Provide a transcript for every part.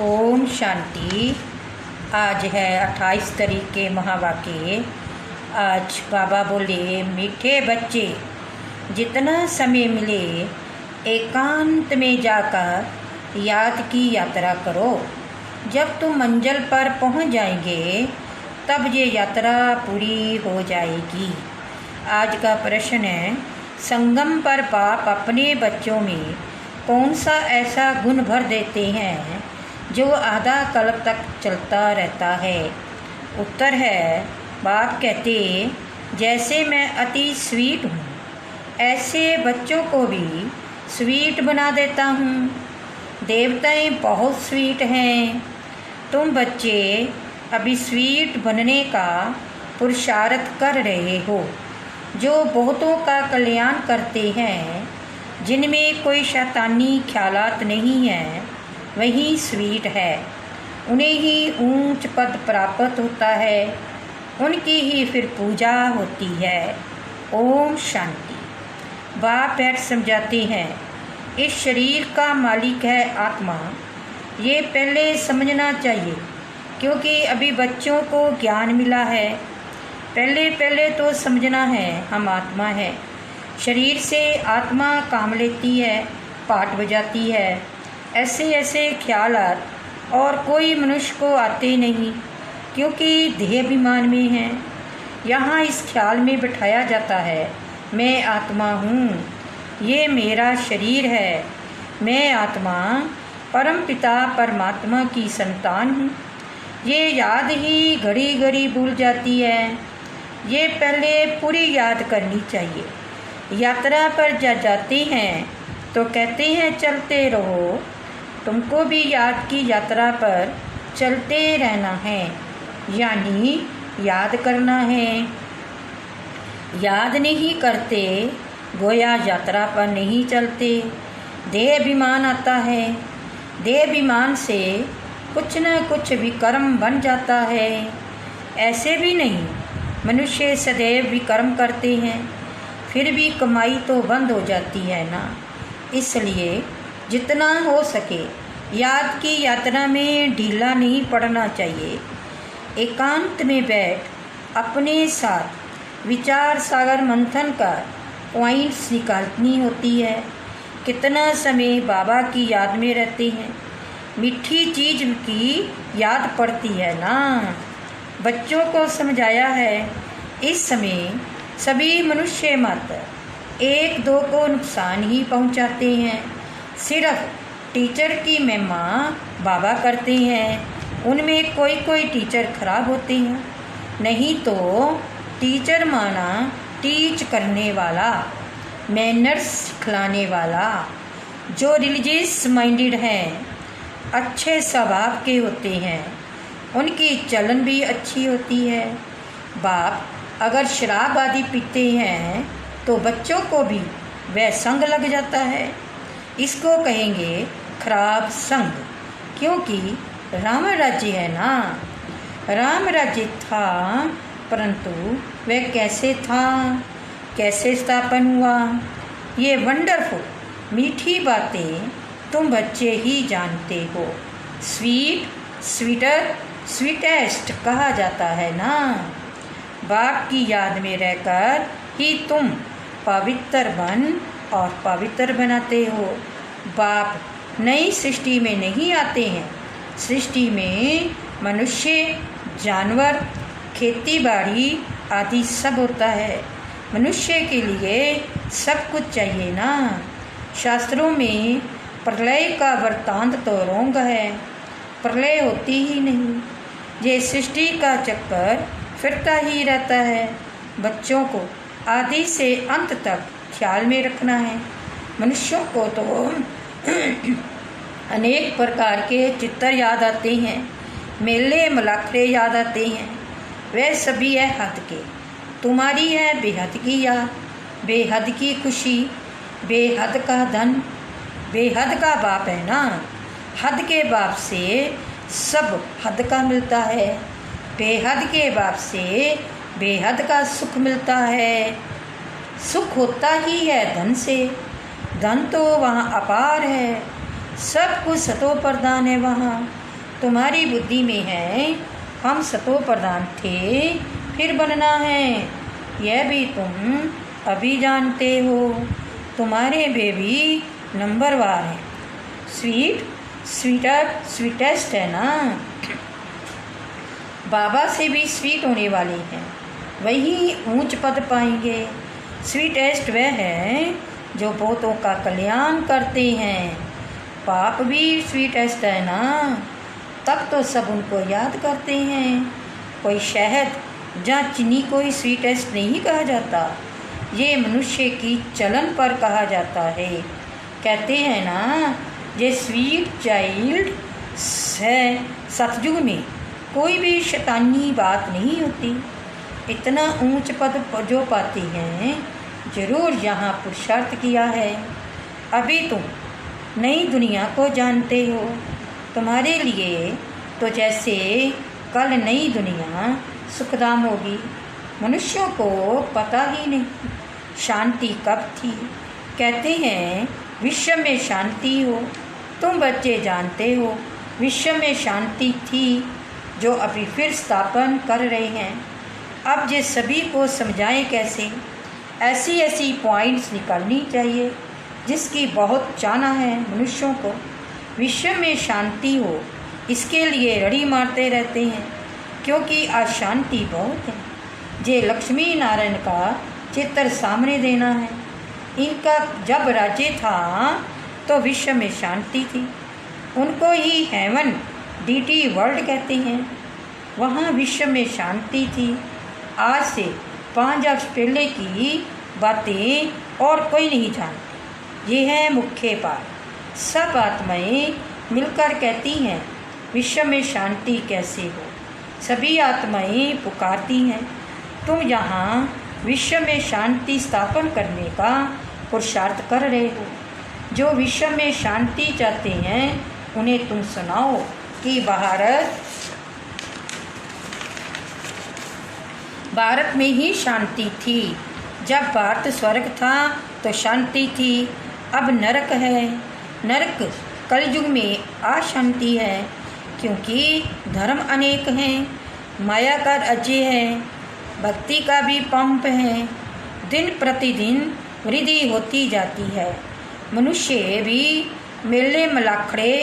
ओम शांति। आज है 28 तारीख के महावाक्य। आज बाबा बोले, मीठे बच्चे, जितना समय मिले एकांत में जाकर याद की यात्रा करो। जब तुम मंजिल पर पहुंच जाएंगे तब ये यात्रा पूरी हो जाएगी। आज का प्रश्न है, संगम पर बाप अपने बच्चों में कौन सा ऐसा गुण भर देते हैं जो आधा कल्प तक चलता रहता है? उत्तर है, बाप कहते, जैसे मैं अति स्वीट हूँ ऐसे बच्चों को भी स्वीट बना देता हूँ। देवताएं बहुत स्वीट हैं। तुम बच्चे अभी स्वीट बनने का पुरुषार्थ कर रहे हो। जो बहुतों का कल्याण करते हैं, जिनमें कोई शैतानी ख्यालात नहीं है, वही स्वीट है। उन्हें ही ऊंच पद प्राप्त होता है, उनकी ही फिर पूजा होती है। ओम शांति। बाप बैठ समझाते हैं, इस शरीर का मालिक है आत्मा। ये पहले समझना चाहिए, क्योंकि अभी बच्चों को ज्ञान मिला है। पहले तो समझना है हम आत्मा है। शरीर से आत्मा काम लेती है, पाठ बजाती है। ऐसे ख्यालात और कोई मनुष्य को आते नहीं, क्योंकि देह अभिमान में है। यहाँ इस ख्याल में बिठाया जाता है, मैं आत्मा हूँ, ये मेरा शरीर है। मैं आत्मा परम पिता परमात्मा की संतान हूँ। ये याद ही घड़ी घड़ी भूल जाती है। ये पहले पूरी याद करनी चाहिए। यात्रा पर जाते हैं तो कहते हैं चलते रहो। तुमको भी याद की यात्रा पर चलते रहना है, यानी याद करना है। याद नहीं करते गोया यात्रा पर नहीं चलते। देह अभिमान आता है। देह अभिमान से कुछ न कुछ विकर्म बन जाता है। ऐसे भी नहीं, मनुष्य सदैव विकर्म करते हैं, फिर भी कमाई तो बंद हो जाती है ना। इसलिए जितना हो सके याद की यात्रा में ढीला नहीं पड़ना चाहिए। एकांत में बैठ अपने साथ विचार सागर मंथन कर पॉइंट्स निकालनी होती है। कितना समय बाबा की याद में रहते हैं, मीठी चीज़ की याद पड़ती है ना। बच्चों को समझाया है, इस समय सभी मनुष्य मात्र एक दो को नुकसान ही पहुंचाते हैं। सिर्फ टीचर की महिमा बाबा करते हैं। उनमें कोई टीचर खराब होते हैं, नहीं तो टीचर माना टीच करने वाला, मैनर्स सिखलाने वाला। जो रिलीजियस माइंडेड हैं, अच्छे स्वभाव के होते हैं, उनकी चलन भी अच्छी होती है। बाप अगर शराब आदि पीते हैं तो बच्चों को भी वह संग लग जाता है। इसको कहेंगे खराब संग, क्योंकि राम राज्य है ना। राम राज्य था, परंतु वह कैसे था, कैसे स्थापन हुआ, ये वंडरफुल मीठी बातें तुम बच्चे ही जानते हो। स्वीटर स्वीटेस्ट कहा जाता है ना। बाप की याद में रहकर ही तुम पवित्र बन और पवित्र बनाते हो। बाप नई सृष्टि में नहीं आते हैं। सृष्टि में मनुष्य, जानवर, खेती बाड़ी आदि सब होता है। मनुष्य के लिए सब कुछ चाहिए ना। शास्त्रों में प्रलय का वृत्तांत तो रोंग है, प्रलय होती ही नहीं। ये सृष्टि का चक्कर फिरता ही रहता है। बच्चों को आदि से अंत तक ख्याल में रखना है। मनुष्यों को तो अनेक प्रकार के चित्र याद आते हैं, मेले मलाखरे याद आते हैं। वह सभी है हद के। तुम्हारी है बेहद की याद, बेहद की खुशी, बेहद का धन। बेहद का बाप है ना। हद के बाप से सब हद का मिलता है। बेहद के बाप से बेहद का सुख मिलता है। सुख होता ही है धन से। धन तो वहाँ अपार है। सब कुछ सतो प्रधान है वहाँ। तुम्हारी बुद्धि में है हम सतो प्रधान थे, फिर बनना है, यह भी तुम अभी जानते हो। तुम्हारे बेबी नंबरवार हैं, स्वीटेस्ट है ना, बाबा से भी स्वीट होने वाले हैं, वही ऊंच पद पाएंगे। स्वीटेस्ट वह है जो बहुतों का कल्याण करते हैं। पाप भी स्वीटेस्ट है ना, तब तो सब उनको याद करते हैं। कोई शहद या चीनी कोई स्वीटेस्ट नहीं कहा जाता, ये मनुष्य की चलन पर कहा जाता है। कहते हैं ना, ये स्वीट चाइल्ड है, सतयुग में कोई भी शैतानी बात नहीं होती। इतना ऊंच पद जो पाते हैं, जरूर यहाँ पुरुषार्थ किया है। अभी तुम नई दुनिया को जानते हो। तुम्हारे लिए तो जैसे कल नई दुनिया सुखधाम होगी। मनुष्यों को पता ही नहीं शांति कब थी। कहते हैं विश्व में शांति हो, तुम बच्चे जानते हो विश्व में शांति थी, जो अभी फिर स्थापन कर रहे हैं। अब ये सभी को समझाएं कैसे। ऐसी ऐसी पॉइंट्स निकालनी चाहिए जिसकी बहुत चाहना है मनुष्यों को। विश्व में शांति हो, इसके लिए रड़ी मारते रहते हैं, क्योंकि अशांति बहुत है। ये लक्ष्मी नारायण का चित्र सामने देना है। इनका जब राज्य था तो विश्व में शांति थी। उनको ही हेवन डीटी वर्ल्ड कहते हैं। वहाँ विश्व में शांति थी। आज से 5 वर्ष पहले की बातें और कोई नहीं जानती। ये है मुख्य बात। सब आत्माएं मिलकर कहती हैं विश्व में शांति कैसे हो। सभी आत्माएं पुकारती हैं। तुम यहाँ विश्व में शांति स्थापन करने का पुरुषार्थ कर रहे हो। जो विश्व में शांति चाहते हैं उन्हें तुम सुनाओ कि भारत में ही शांति थी। जब भारत स्वर्ग था तो शांति थी, अब नरक है। नरक कलयुग में अशांति है, क्योंकि धर्म अनेक हैं, माया का राज्य है, भक्ति का भी पंप है। दिन प्रतिदिन वृद्धि होती जाती है। मनुष्य भी मेले मलाखड़े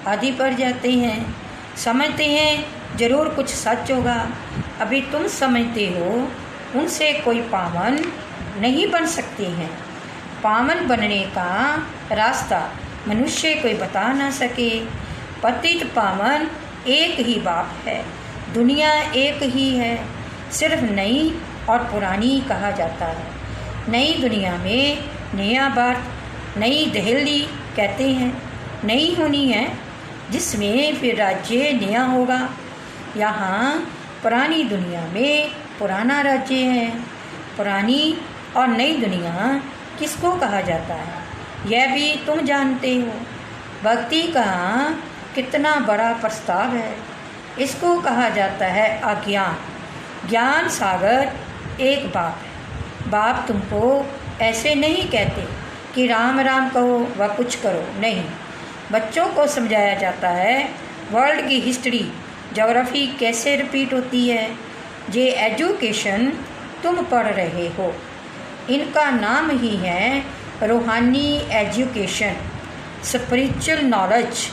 आदि पर जाते हैं, समझते हैं जरूर कुछ सच होगा। अभी तुम समझते हो उनसे कोई पावन नहीं बन सकते हैं। पावन बनने का रास्ता मनुष्य कोई बता ना सके। पतित पावन एक ही बाप है, दुनिया एक ही है, सिर्फ नई और पुरानी कहा जाता है। नई दुनिया में नया बात, नई दहली कहते हैं, नई होनी है, जिसमें फिर राज्य नया होगा। यहाँ पुरानी दुनिया में पुराना राज्य है। पुरानी और नई दुनिया किसको कहा जाता है, यह भी तुम जानते हो। भक्ति का कितना बड़ा प्रस्ताव है। इसको कहा जाता है अज्ञान। ज्ञान सागर एक बाप है। बाप तुमको ऐसे नहीं कहते कि राम राम कहो व कुछ करो, नहीं। बच्चों को समझाया जाता है वर्ल्ड की हिस्ट्री, ज्योग्राफी कैसे रिपीट होती है। ये एजुकेशन तुम पढ़ रहे हो, इनका नाम ही है रूहानी एजुकेशन, स्पिरिचुअल नॉलेज।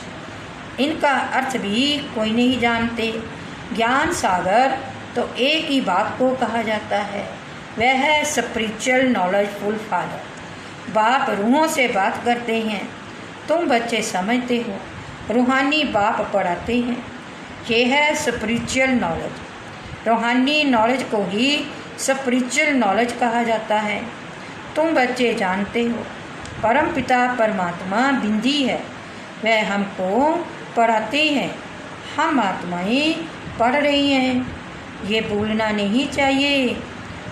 इनका अर्थ भी कोई नहीं जानते। ज्ञान सागर तो एक ही बात को कहा जाता है, वह है स्पिरिचुअल नॉलेजफुल फादर। बाप रूहों से बात करते हैं, तुम बच्चे समझते हो, रूहानी बाप पढ़ाते हैं। ये है स्पिरिचुअल नॉलेज। रूहानी नॉलेज को ही स्पिरिचुअल नॉलेज कहा जाता है। तुम बच्चे जानते हो परम पिता परमात्मा बिंदी है, वह हमको पढ़ाते हैं। हम आत्माएं पढ़ रही हैं, ये भूलना नहीं चाहिए।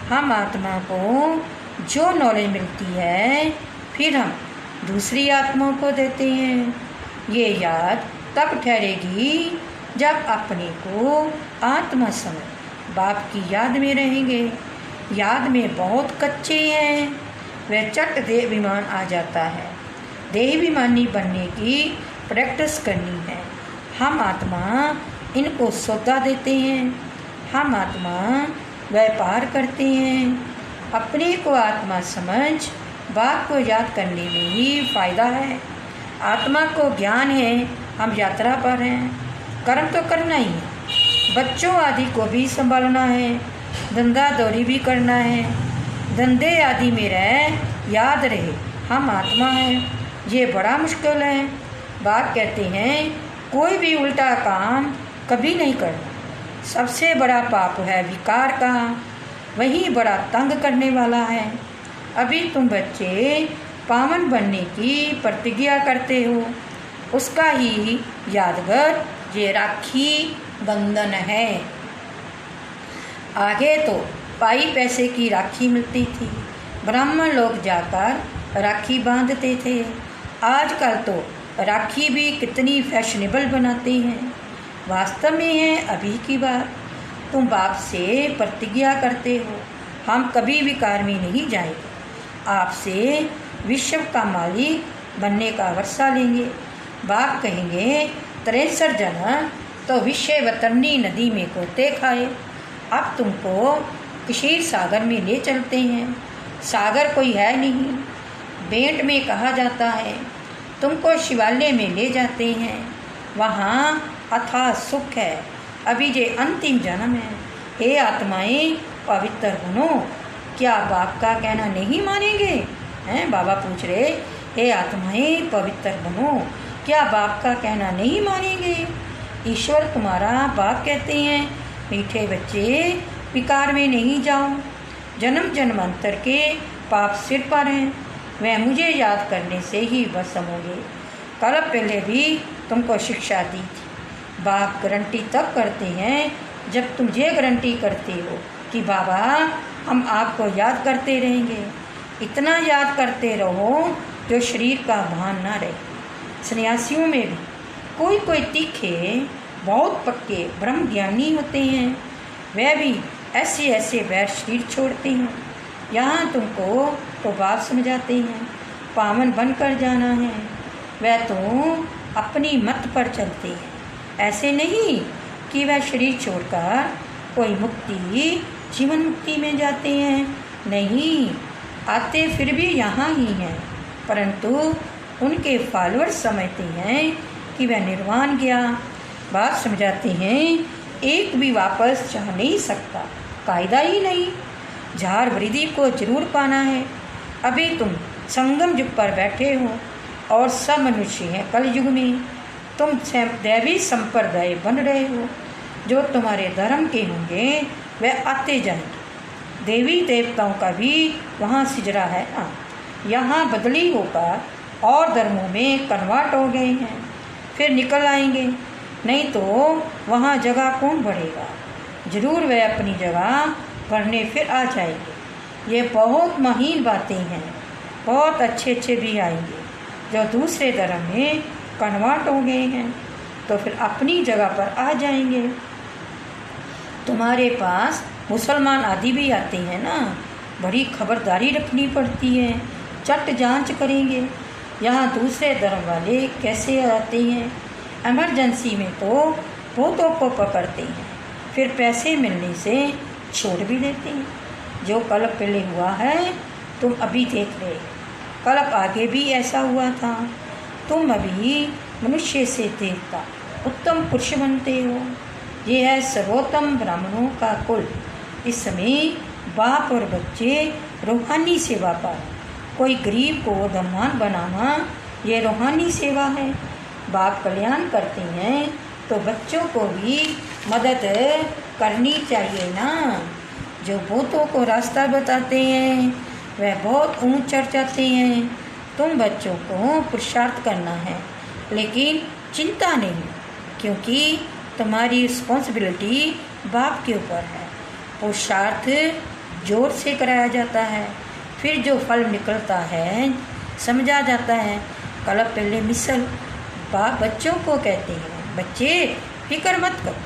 हम आत्मा को जो नॉलेज मिलती है फिर हम दूसरी आत्माओं को देते हैं। ये याद तब ठहरेगी जब अपने को आत्मा समझ बाप की याद में रहेंगे। याद में बहुत कच्चे हैं, वह चट देहाभिमान आ जाता है। देहाभिमानी बनने की प्रैक्टिस करनी है। हम आत्मा इनको सौदा देते हैं, हम आत्मा व्यापार करते हैं। अपने को आत्मा समझ बाप को याद करने में ही फ़ायदा है। आत्मा को ज्ञान है हम यात्रा पर हैं, कर्म तो करना ही है। बच्चों आदि को भी संभालना है, धंधा दौरी भी करना है। धंधे आदि में रह याद रहे हम आत्मा हैं, ये बड़ा मुश्किल है। बाप कहते हैं कोई भी उल्टा काम कभी नहीं करना। सबसे बड़ा पाप है विकार का, वही बड़ा तंग करने वाला है। अभी तुम बच्चे पावन बनने की प्रतिज्ञा करते हो, उसका ही यादगार ये राखी बंधन है। आगे तो पाई पैसे की राखी मिलती थी, ब्राह्मण लोग जाकर राखी बांधते थे। आजकल तो राखी भी कितनी फैशनेबल बनाते हैं। वास्तव में है अभी की बात। तुम बाप से प्रतिज्ञा करते हो हम कभी विकार में नहीं जाएंगे, आपसे विश्व का मालिक बनने का वर्षा लेंगे। बाप कहेंगे 63 जन तो विषय वतरनी नदी में गोते खाए, अब तुमको क्षीर सागर में ले चलते हैं। सागर कोई है नहीं, बेंट में कहा जाता है। तुमको शिवालय में ले जाते हैं, वहाँ अथाह सुख है। अभी ये अंतिम जन्म है। हे आत्माएं पवित्र बनो, क्या बाप का कहना नहीं मानेंगे? हैं बाबा पूछ रहे, हे आत्माएं पवित्र बनो, क्या बाप का कहना नहीं मानेंगे? ईश्वर तुम्हारा बाप कहते हैं मीठे बच्चे विकार में नहीं जाओ। जन्म जन्मांतर के पाप सिर पर हैं, वह मुझे याद करने से ही भस्म होंगे। कल पहले भी तुमको शिक्षा दी थी। बाप गारंटी तब करते हैं जब तुम ये गारंटी करते हो कि बाबा हम आपको याद करते रहेंगे। इतना याद करते रहो जो शरीर का भान ना रहे। सन्यासियों में भी कोई कोई तीखे बहुत पक्के ब्रह्म ज्ञानी होते हैं, वह भी ऐसे ऐसे वैर शरीर छोड़ते हैं। यहाँ तुमको तो बाप समझाते हैं पावन बनकर जाना है, वह तो अपनी मत पर चलते हैं। ऐसे नहीं कि वह शरीर छोड़कर कोई मुक्ति जीवन मुक्ति में जाते हैं, नहीं, आते फिर भी यहाँ ही हैं, परंतु उनके फॉलोअर्स समझते हैं कि वह निर्वाण गया। बात समझाते हैं एक भी वापस जा नहीं सकता, कायदा ही नहीं। झार वृद्धि को जरूर पाना है। अभी तुम संगम युग पर बैठे हो और सब मनुष्य हैं कल युग में। तुम दैवी संप्रदाय बन रहे हो, जो तुम्हारे धर्म के होंगे वह आते जाएंगे। देवी देवताओं का भी वहाँ सिजरा है ना, यहाँ बदली होकर और धर्मों में कन्वर्ट हो गए हैं, फिर निकल आएंगे। नहीं तो वहाँ जगह कौन बढ़ेगा? जरूर वह अपनी जगह भरने फिर आ जाएंगे। ये बहुत महीन बातें हैं। बहुत अच्छे अच्छे भी आएंगे जो दूसरे धर्म में कन्वर्ट हो गए हैं, तो फिर अपनी जगह पर आ जाएंगे। तुम्हारे पास मुसलमान आदि भी आते हैं ना, बड़ी खबरदारी रखनी पड़ती है, चट जांच करेंगे यहाँ दूसरे धर्म वाले कैसे आते हैं। इमरजेंसी में तो बहुतों को पकड़ते हैं, फिर पैसे मिलने से छोड़ भी देते हैं। जो कल पहले हुआ है तुम अभी देख रहे, कल आगे भी ऐसा हुआ था। तुम अभी मनुष्य से देवता उत्तम पुरुष बनते हो। ये है सर्वोत्तम ब्राह्मणों का कुल। इस समय बाप और बच्चे रूहानी सेवा पर, कोई गरीब को धनवान बनाना ये रूहानी सेवा है। बाप कल्याण करते हैं तो बच्चों को भी मदद करनी चाहिए ना। जो भूतों को रास्ता बताते हैं वह बहुत ऊंच चढ़ जाते हैं। तुम बच्चों को पुरुषार्थ करना है, लेकिन चिंता नहीं, क्योंकि तुम्हारी रिस्पॉन्सिबिलिटी बाप के ऊपर है। पुरुषार्थ जोर से कराया जाता है, फिर जो फल निकलता है समझा जाता है। कल पहले मिसल बाप बच्चों को कहते हैं, बच्चे फिक्र मत करो,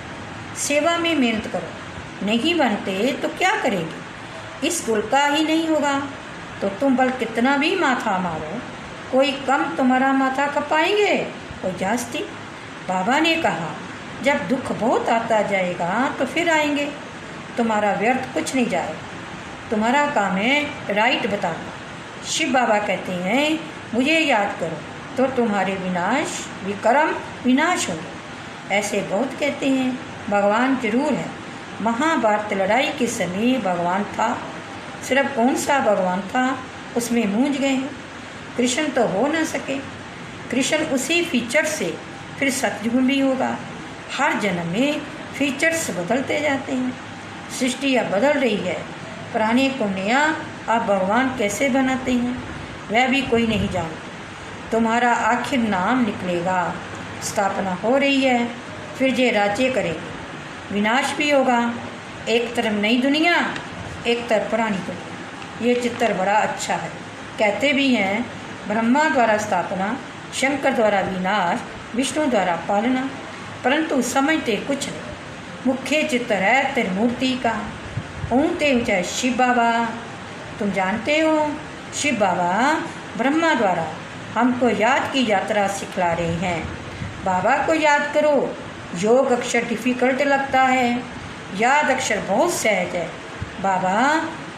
सेवा में मेहनत करो, नहीं बनते तो क्या करेंगे? इस कुल का ही नहीं होगा तो तुम बल कितना भी माथा मारो, कोई कम तुम्हारा माथा खपाएंगे, कोई जास्ती। बाबा ने कहा, जब दुख बहुत आता जाएगा तो फिर आएंगे, तुम्हारा व्यर्थ कुछ नहीं जाएगा, तुम्हारा काम है राइट बताना। शिव बाबा कहते हैं, मुझे याद करो तो तुम्हारे विक्रम विनाश होंगे। ऐसे बहुत कहते हैं, भगवान जरूर है। महाभारत लड़ाई के समय भगवान था, सिर्फ कौन सा भगवान था उसमें मूंझ गए हैं। कृष्ण तो हो ना सके, कृष्ण उसी फीचर से फिर सतयुग भी होगा। हर जन्म में फीचर्स बदलते जाते हैं। सृष्टि अब बदल रही है, पुराने को नया अब भगवान कैसे बनाते हैं वह भी कोई नहीं जानता। तुम्हारा आखिर नाम निकलेगा, स्थापना हो रही है, फिर जे राज्य करेंगे, विनाश भी होगा। एक तरफ नई दुनिया, एक तरफ पुरानी दुनिया। ये चित्र बड़ा अच्छा है। कहते भी हैं, ब्रह्मा द्वारा स्थापना, शंकर द्वारा विनाश, विष्णु द्वारा पालना, परंतु समझते कुछ नहीं। मुख्य चित्र है त्रिमूर्ति का। ऊँचे ऊँचा शिव बाबा, तुम जानते हो शिव बाबा ब्रह्मा द्वारा हमको याद की यात्रा सिखला रहे हैं। बाबा को याद करो। योग अक्षर डिफ़िकल्ट लगता है, याद अक्षर बहुत सहज है। बाबा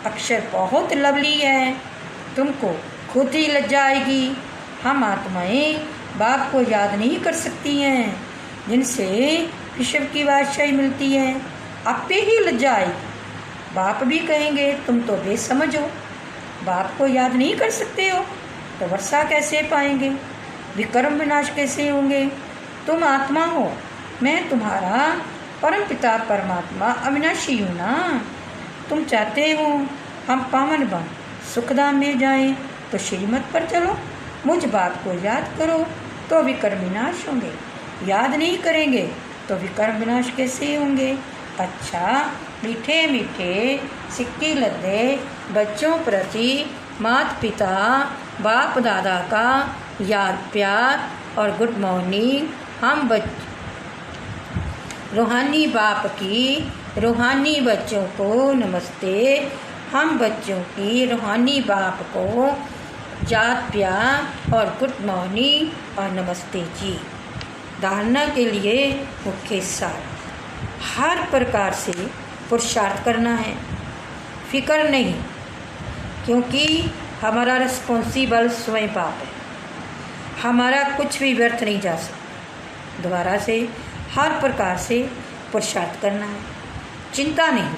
अक्षर बहुत लवली है, तुमको खुद ही लज्जा आएगी। हम आत्माएं बाप को याद नहीं कर सकती हैं, जिनसे विश्व की बादशाही मिलती है। आपे ही लज्जा आएगी। बाप भी कहेंगे, तुम तो बेसमझ हो, बाप को याद नहीं कर सकते हो तो वर्षा कैसे पाएंगे, विक्रम विनाश कैसे होंगे। तुम आत्मा हो, मैं तुम्हारा परम पिता परमात्मा अविनाशी हूँ ना। तुम चाहते हो हम पावन बन सुखधाम में जाएं, तो श्रीमत पर चलो। मुझ बात को याद करो तो विक्रम विनाश होंगे, याद नहीं करेंगे तो विक्रम विनाश कैसे होंगे। अच्छा, मीठे मीठे सिक्के लद्दे बच्चों प्रति माता पिता बाप दादा का याद प्यार और गुड मॉर्निंग। हम रूहानी बाप की रूहानी बच्चों को नमस्ते। हम बच्चों की रूहानी बाप को याद प्यार और गुड मॉर्निंग और नमस्ते जी। धारणा के लिए मुख्य सार, हर प्रकार से पुरुषार्थ करना है, फिक्र नहीं, क्योंकि हमारा रिस्पॉन्सिबल स्वयं बाप है। हमारा कुछ भी व्यर्थ नहीं जा सकता। दोबारा से हर प्रकार से पुरुषार्थ करना है, चिंता नहीं,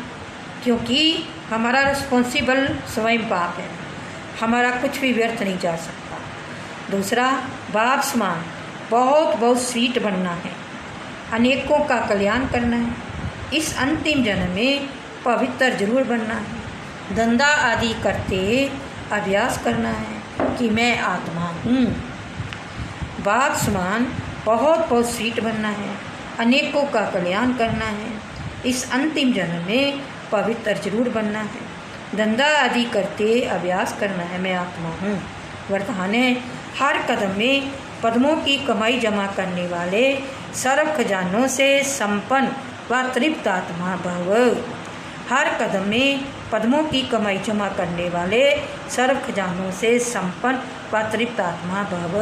क्योंकि हमारा रिस्पॉन्सिबल स्वयं बाप है। हमारा कुछ भी व्यर्थ नहीं जा सकता। दूसरा, बाप समान बहुत बहुत स्वीट बनना है, अनेकों का कल्याण करना है। इस अंतिम जन्म में पवित्र जरूर बनना है। धंधा आदि करते अभ्यास करना है कि मैं आत्मा हूँ। बाप समान बहुत बहुत स्वीट बनना है, अनेकों का कल्याण करना है। इस अंतिम जन्म में पवित्र जरूर बनना है। धंधा आदि करते अभ्यास करना है, मैं आत्मा हूँ। वर्तमान है, हर कदम में पद्मों की कमाई जमा करने वाले सर्व खजानों से संपन्न व तृप्त आत्मा भव। हर कदम में पद्मों की कमाई जमा करने वाले सर्व खजानों से संपन्न व तृप्त आत्मा भव।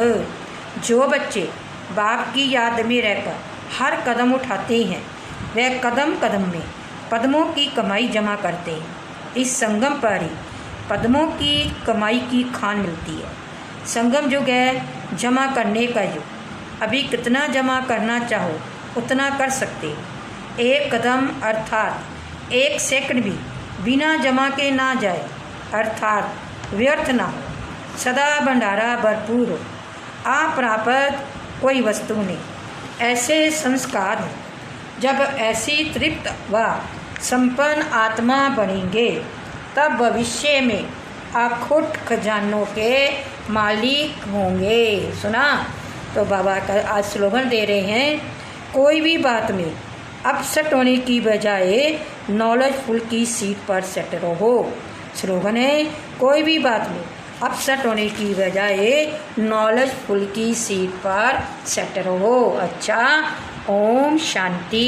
जो बच्चे बाप की याद में रहकर हर कदम उठाते हैं, वह कदम कदम में पद्मों की कमाई जमा करते हैं। इस संगम पर ही पद्मों की कमाई की खान मिलती है। संगम युग है जमा करने का युग। अभी कितना जमा करना चाहो उतना कर सकते। एक कदम अर्थात एक सेकंड भी बिना जमा के ना जाए, अर्थात व्यर्थ ना हो। सदा भंडारा भरपूर हो, अप्राप्त कोई वस्तु नहीं। ऐसे संस्कार हैं, जब ऐसी तृप्त व संपन्न आत्मा बनेंगे, तब भविष्य में अखुट खजानों के मालिक होंगे। सुना? तो बाबा का आज स्लोगन दे रहे हैं, कोई भी बात में अपसेट होने की बजाय नॉलेजफुल की सीट पर सेट रहो। स्लोगन है, कोई भी बात में अपसेट होने की बजाय नॉलेजफुल की सीट पर सेट रहो। अच्छा, ओम शांति।